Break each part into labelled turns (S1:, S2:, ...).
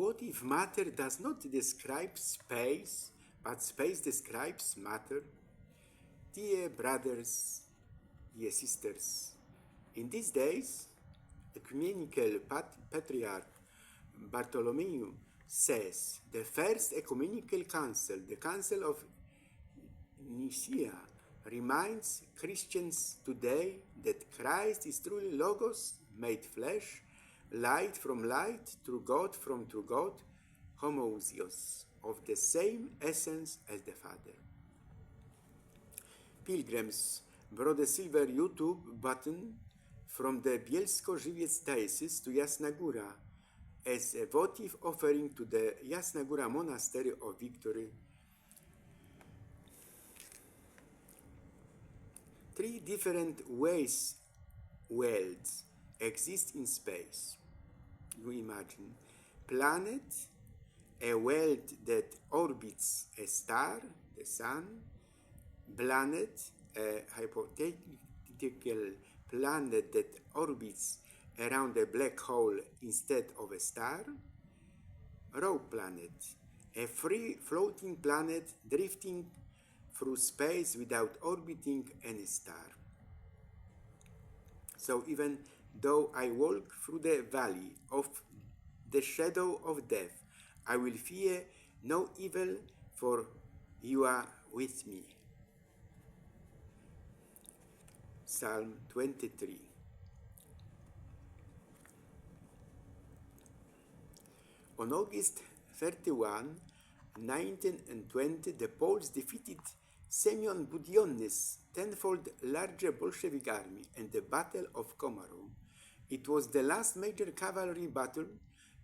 S1: What if matter does not describe space, but space describes matter? Dear brothers, dear sisters, in these days, ecumenical patriarch Bartholomew says the First Ecumenical Council, the Council of Nicaea, reminds Christians today that Christ is truly Logos made flesh, light from light, true God from true God, homoousios, of the same essence as the Father. Pilgrims brought a silver YouTube button from the Bielsko-Żywiec diocese to Jasna Góra as a votive offering to the Jasna Góra Monastery of Victory. 3 different worlds exist in space. You imagine planet, a world that orbits a star, the sun, planet, a hypothetical planet that orbits around a black hole instead of a star, rogue planet, a free floating planet drifting through space without orbiting any star. So even though I walk through the valley of the shadow of death, I will fear no evil, for you are with me. Psalm 23. On August 31, 1920, the Poles defeated Semyon Budionny's tenfold larger Bolshevik army in the Battle of Komarov. It was the last major cavalry battle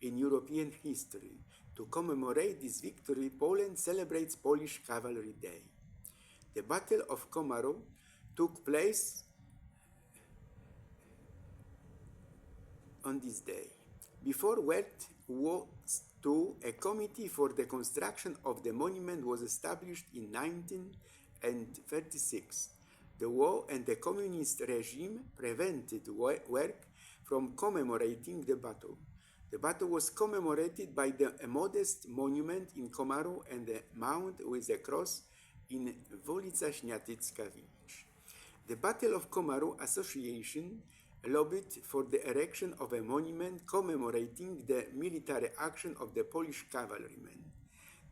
S1: in European history. To commemorate this victory, Poland celebrates Polish Cavalry Day. The Battle of Komarov took place on this day. Before World War II, a committee for the construction of the monument was established in 1936. The war and the communist regime prevented work from commemorating the battle. The battle was commemorated by a modest monument in Komarov and a mound with a cross in Wolica Śniatycka village. The Battle of Komarov Association lobbied for the erection of a monument commemorating the military action of the Polish cavalrymen.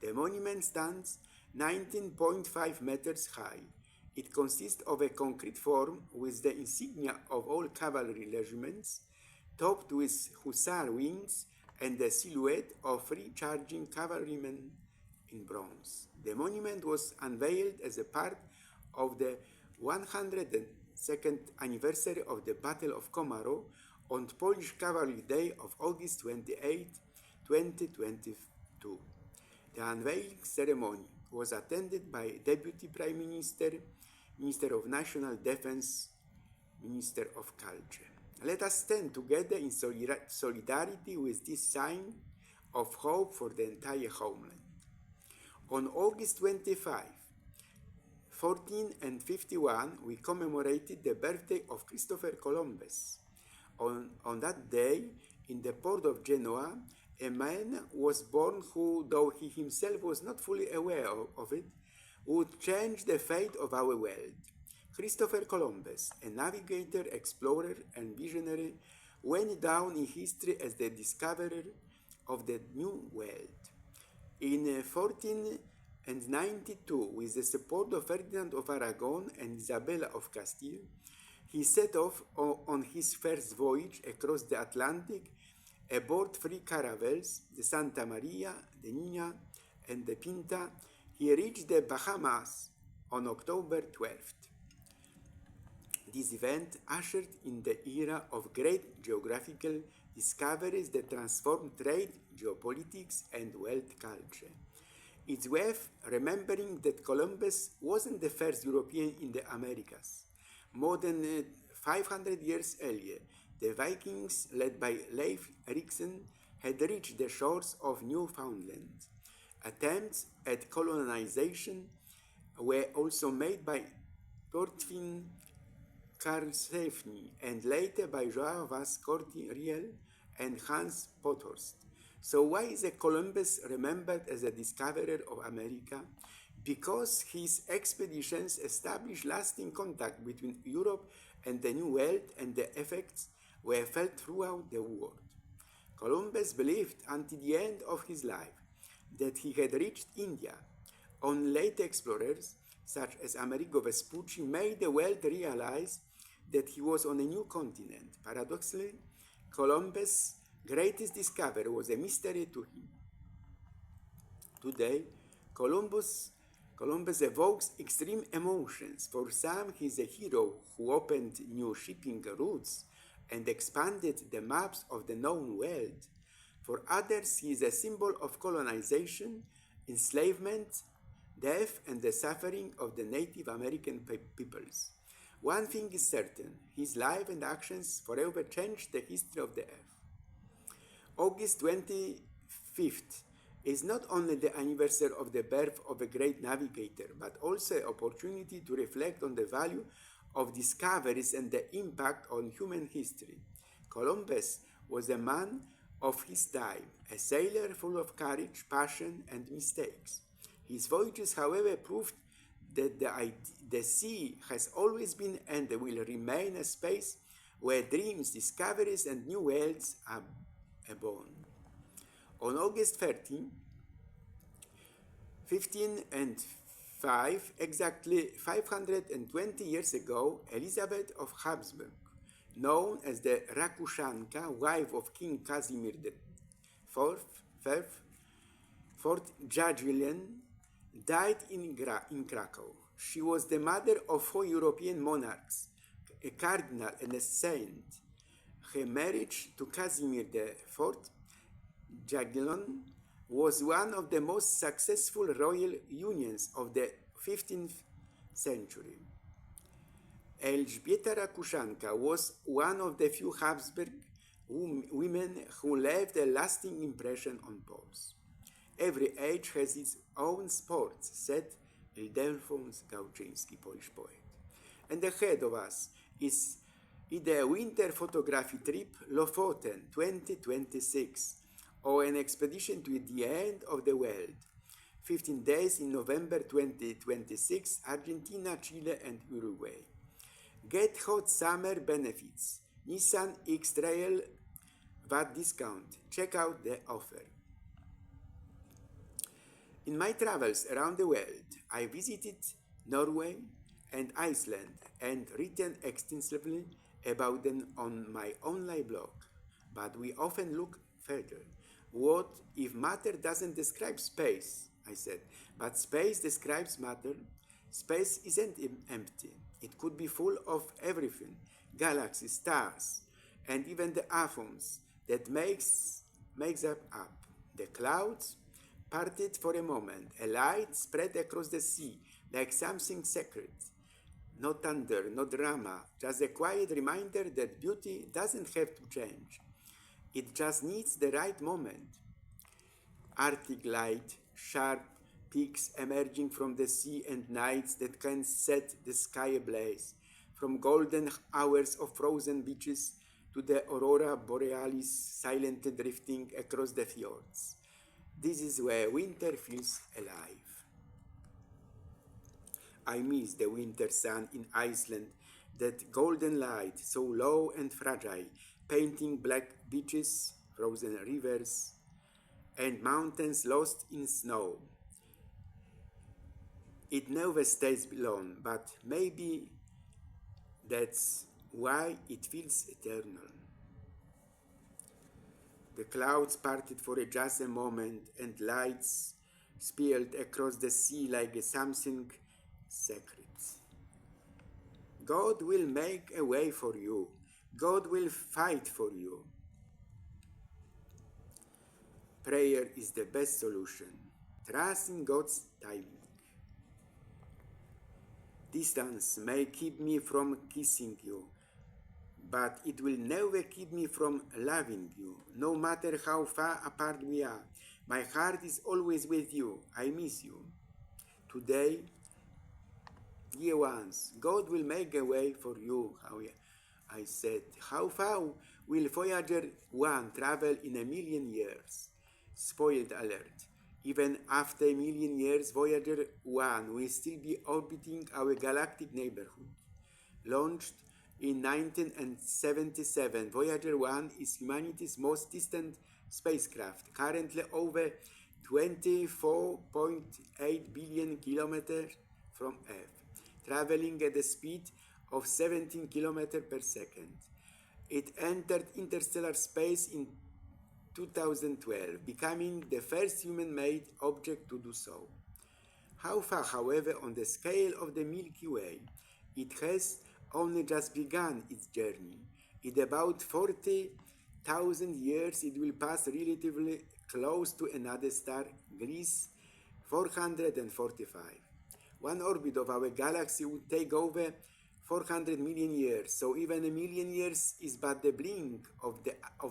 S1: The monument stands 19.5 meters high. It consists of a concrete form with the insignia of all cavalry regiments, topped with hussar wings and the silhouette of 3 charging cavalrymen in bronze. The monument was unveiled as a part of the 102nd anniversary of the Battle of Komarov on Polish Cavalry Day of August 28, 2022. The unveiling ceremony was attended by Deputy Prime Minister, Minister of National Defense, Minister of Culture. Let us stand together in solidarity with this sign of hope for the entire homeland. On August 25, 1451, we commemorated the birthday of Christopher Columbus. On that day, in the port of Genoa, a man was born who, though he himself was not fully aware of it, would change the fate of our world. Christopher Columbus, a navigator, explorer, and visionary, went down in history as the discoverer of the New World. In 1492, with the support of Ferdinand of Aragon and Isabella of Castile, he set off on his first voyage across the Atlantic aboard 3 caravels, the Santa Maria, the Nina, and the Pinta. He reached the Bahamas on October 12th. This event ushered in the era of great geographical discoveries that transformed trade, geopolitics, and world culture. It's worth remembering that Columbus wasn't the first European in the Americas. More than 500 years earlier, the Vikings, led by Leif Erikson, had reached the shores of Newfoundland. Attempts at colonization were also made by Thorfinn Karlsefni and later by Joao Vaz Corti Riel and Hans Pothorst. So why is Columbus remembered as the discoverer of America? Because his expeditions established lasting contact between Europe and the New World, and the effects were felt throughout the world. Columbus believed until the end of his life that he had reached India. On late explorers, such as Amerigo Vespucci, made the world realize that he was on a new continent. Paradoxically, Columbus' greatest discovery was a mystery to him. Today, Columbus evokes extreme emotions. For some, he is a hero who opened new shipping routes and expanded the maps of the known world. For others, he is a symbol of colonization, enslavement, death, and the suffering of the Native American peoples. One thing is certain, his life and actions forever changed the history of the earth. August 25th is not only the anniversary of the birth of a great navigator, but also an opportunity to reflect on the value of discoveries and the impact on human history. Columbus was a man of his time, a sailor full of courage, passion, and mistakes. His voyages, however, proved that the sea has always been and will remain a space where dreams, discoveries, and new worlds are born. On August 13, 1505, exactly 520 years ago, Elizabeth of Habsburg, known as the Rakushanka, wife of King Casimir IV, Fourth Jagiellon, died in Krakow. She was the mother of 4 European monarchs, a cardinal and a saint. Her marriage to Casimir IV, Jagiellon, was one of the most successful royal unions of the 15th century. Elżbieta Rakushanka was one of the few Habsburg women who left a lasting impression on Poles. Every age has its own sports, said Ildefonso Gałczyński, Polish poet. And ahead of us is the winter photography trip Lofoten 2026, or an expedition to the end of the world. 15 days in November 2026, Argentina, Chile, and Uruguay. Get hot summer benefits. Nissan X-Trail VAT discount. Check out the offer. In my travels around the world, I visited Norway and Iceland and written extensively about them on my online blog. But we often look further. What if matter doesn't describe space? I said. But space describes matter. Space isn't empty. It could be full of everything, galaxies, stars, and even the atoms that makes up. The clouds parted for a moment. A light spread across the sea like something sacred. No thunder, no drama, just a quiet reminder that beauty doesn't have to change. It just needs the right moment. Arctic light, sharp peaks emerging from the sea, and nights that can set the sky ablaze. From golden hours of frozen beaches to the aurora borealis silently drifting across the fjords. This is where winter feels alive. I miss the winter sun in Iceland, that golden light, so low and fragile, painting black beaches, frozen rivers, and mountains lost in snow. It never stays long, but maybe that's why it feels eternal. The clouds parted for just a moment, and lights spilled across the sea like something sacred. God will make a way for you. God will fight for you. Prayer is the best solution. Trust in God's timing. Distance may keep me from kissing you, but it will never keep me from loving you. No matter how far apart we are, my heart is always with you. I miss you. Today, dear ones, God will make a way for you, I said. How far will Voyager 1 travel in 1,000,000 years? Spoiled alert. Even after a million years, Voyager 1 will still be orbiting our galactic neighborhood. Launched in 1977, Voyager 1 is humanity's most distant spacecraft, currently over 24.8 billion kilometers from Earth, traveling at the speed of 17 kilometers per second. It entered interstellar space in 2012, becoming the first human-made object to do so. How far, however, on the scale of the Milky Way, it has only just begun its journey. In about 40,000 years, it will pass relatively close to another star, Gliese 445. One orbit of our galaxy would take over 400 million years, so even a million years is but the blink of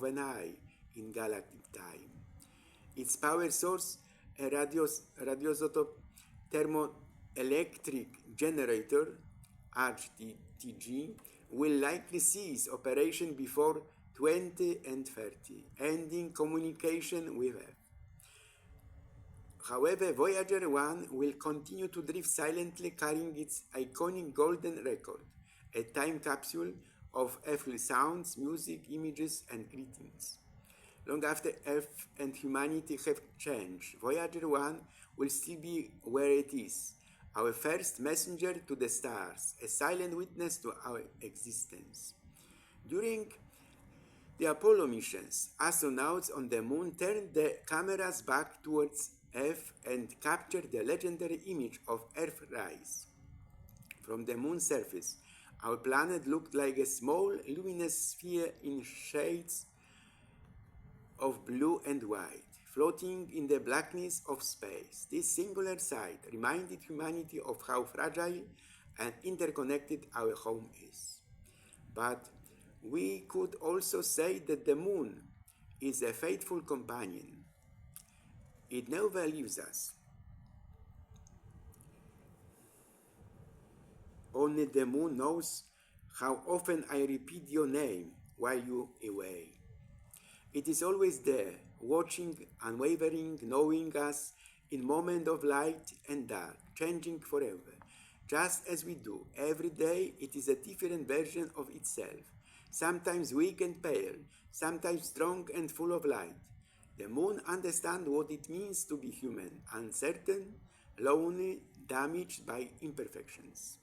S1: an eye in galactic time. Its power source, a radioisotope thermoelectric generator, RTG, will likely cease operation before 2030, ending communication with Earth. However, Voyager 1 will continue to drift silently, carrying its iconic golden record, a time capsule of earthly sounds, music, images, and greetings. Long after Earth and humanity have changed, Voyager 1 will still be where it is, our first messenger to the stars, a silent witness to our existence. During the Apollo missions, astronauts on the Moon turned their cameras back towards Earth and captured the legendary image of Earthrise. From the Moon's surface, our planet looked like a small luminous sphere in shades of blue and white, floating in the blackness of space. This singular sight reminded humanity of how fragile and interconnected our home is. But we could also say that the Moon is a faithful companion. It never leaves us. Only the Moon knows how often I repeat your name while you're away. It is always there, watching, unwavering, knowing us in moments of light and dark, changing forever. Just as we do, every day it is a different version of itself, sometimes weak and pale, sometimes strong and full of light. The Moon understands what it means to be human, uncertain, lonely, damaged by imperfections.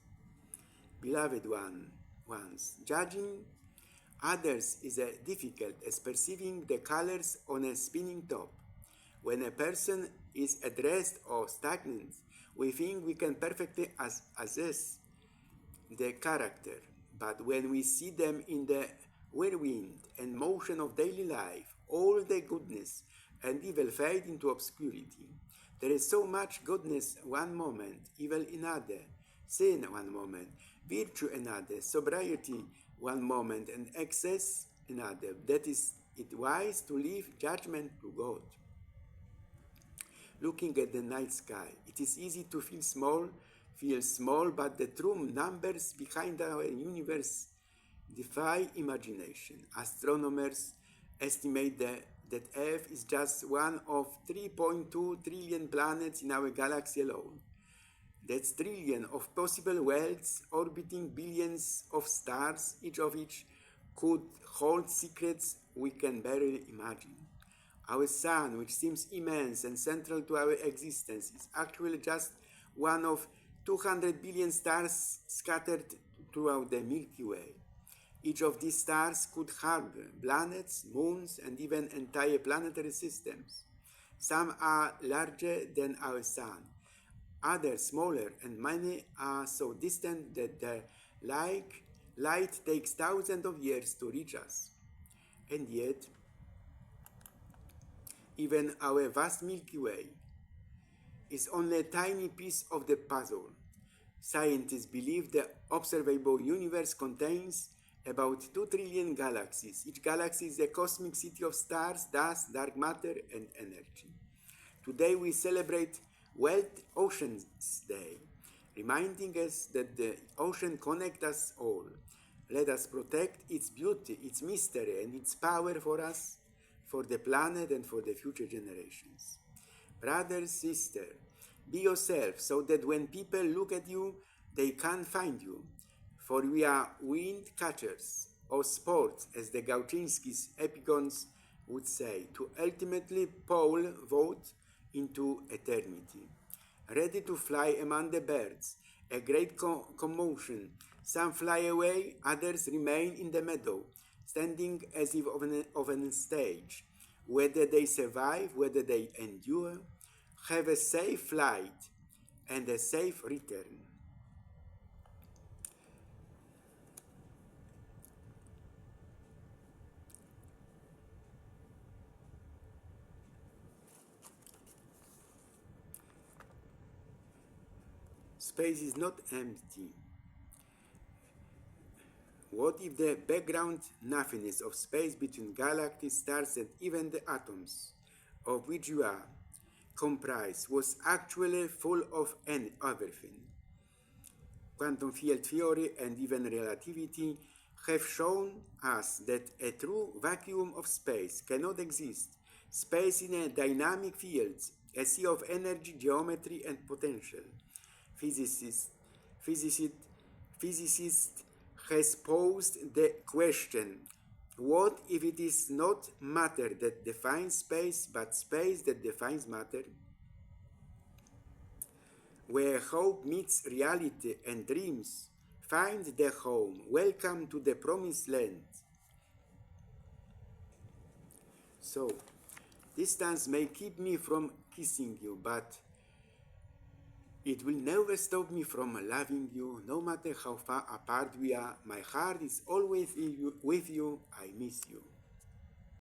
S1: Beloved ones, judging others is as difficult as perceiving the colors on a spinning top. When a person is at rest or stagnant, we think we can perfectly assess their character, but when we see them in the whirlwind and motion of daily life, all the goodness and evil fade into obscurity. There is so much goodness one moment, evil another, sin one moment, virtue another, sobriety one moment, and excess another. That is it wise to leave judgment to God. Looking at the night sky, it is easy to feel small, but the true numbers behind our universe defy imagination. Astronomers estimate that Earth is just one of 3.2 trillion planets in our galaxy alone. That's trillion of possible worlds orbiting billions of stars, each of which could hold secrets we can barely imagine. Our Sun, which seems immense and central to our existence, is actually just one of 200 billion stars scattered throughout the Milky Way. Each of these stars could harbor planets, moons, and even entire planetary systems. Some are larger than our Sun, others smaller, and many are so distant that their light takes thousands of years to reach us. And yet, even our vast Milky Way is only a tiny piece of the puzzle. Scientists believe the observable universe contains about 2 trillion galaxies. Each galaxy is a cosmic city of stars, dust, dark matter, and energy. Today we celebrate World Oceans Day, reminding us that the ocean connects us all. Let us protect its beauty, its mystery, and its power for us, for the planet and for the future generations. Brother, sister, be yourself so that when people look at you, they can't find you. For we are wind catchers or sports, as the Gauczynski's epigons would say, to ultimately pole vault into eternity. Ready to fly among the birds, a great commotion. Some fly away, others remain in the meadow, standing as if on a stage. Whether they survive, whether they endure, have a safe flight and a safe return. Space is not empty. What if the background nothingness of space between galaxies, stars, and even the atoms of which you are comprised was actually full of everything? Quantum field theory and even relativity have shown us that a true vacuum of space cannot exist. Space is a dynamic field, a sea of energy, geometry, and potential. Physicist has posed the question, what if it is not matter that defines space, but space that defines matter? Where hope meets reality and dreams find their home, welcome to the promised land. So, distance may keep me from kissing you, but it will never stop me from loving you, no matter how far apart we are. My heart is always with you. I miss you.